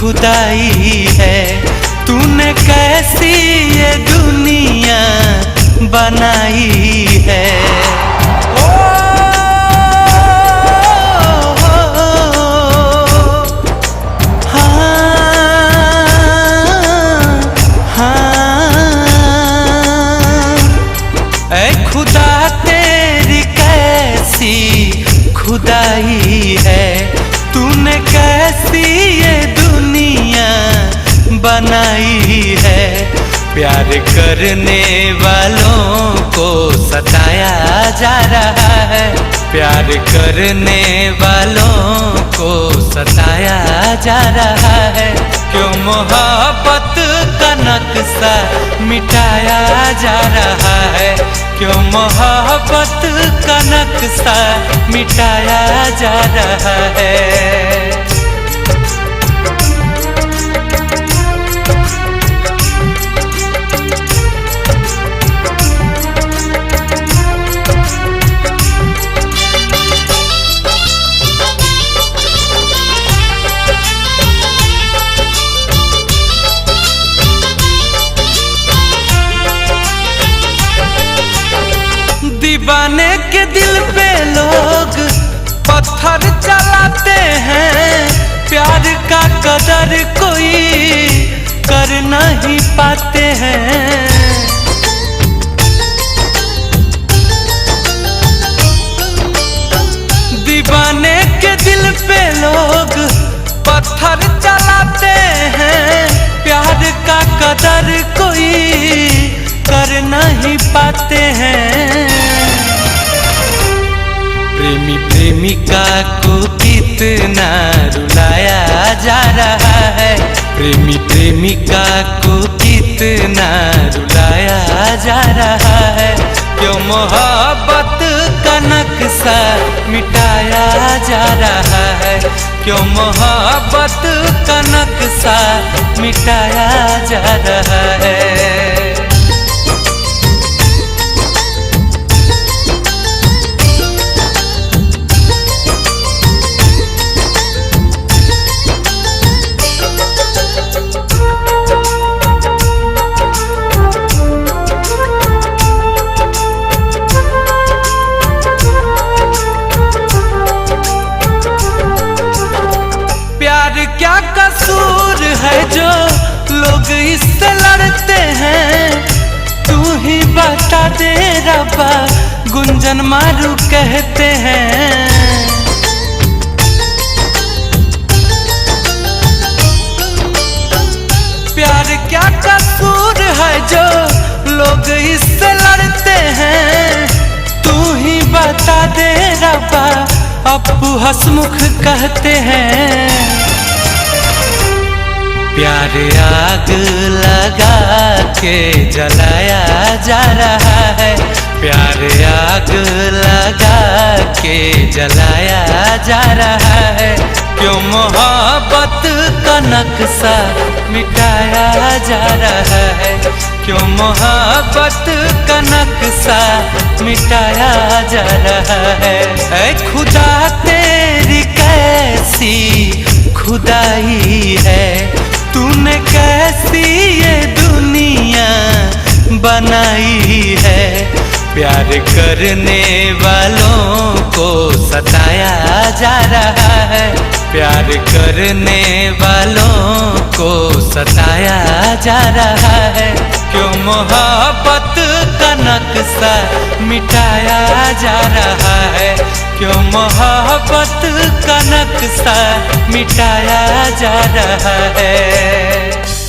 खुदाई है। तूने कैसी ये दुनिया बनाई है। खुदा तेरी कैसी खुदाई है। तूने कैसी ये दुनिया बनाई है। प्यार करने वालों को सताया जा रहा है। प्यार करने वालों को सताया जा रहा है। क्यों मोहब्बत का नक्शा मिटाया जा रहा है। क्यों मोहब्बत का नक्शा मिटाया जा रहा है। दीवाने के दिल पे लोग पत्थर चलाते हैं। प्यार का कदर कोई कर नहीं पाते हैं। दीवाने के दिल पे लोग पत्थर चलाते हैं। प्यार का कदर कोई कर नहीं पाते हैं। प्रेमी प्रेमिका को कितना रुलाया जा रहा है। प्रेमी प्रेमिका को कितना रुलाया जा रहा है। क्यों मोहब्बत का नक्शा मिटाया जा रहा है। क्यों मोहब्बत का नक्शा मिटाया जा रहा है। क्या कसूर है जो लोग इससे लड़ते हैं। तू ही बता दे रब्बा, गुंजन मारू कहते हैं। प्यार क्या कसूर है जो लोग इससे लड़ते हैं। तू ही बता दे रब्बा, अप्पू हसमुख कहते हैं। प्यार आग लगा के जलाया जा रहा है। प्यार आग लगा के जलाया जा रहा है। क्यों मोहब्बत का नक्शा मिटाया जा रहा है। क्यों मोहब्बत का नक्शा मिटाया जा रहा है। ऐ खुदा तेरी कैसी खुदाई है। तूने कैसी ये दुनिया बनाई है। प्यार करने वालों को सताया जा रहा है। प्यार करने वालों को सताया जा रहा है। क्यों मोहब्बत का नक्शा मिटाया जा रहा है। क्यों मोहब्बत का नक्शा मिटाया जा रहा है।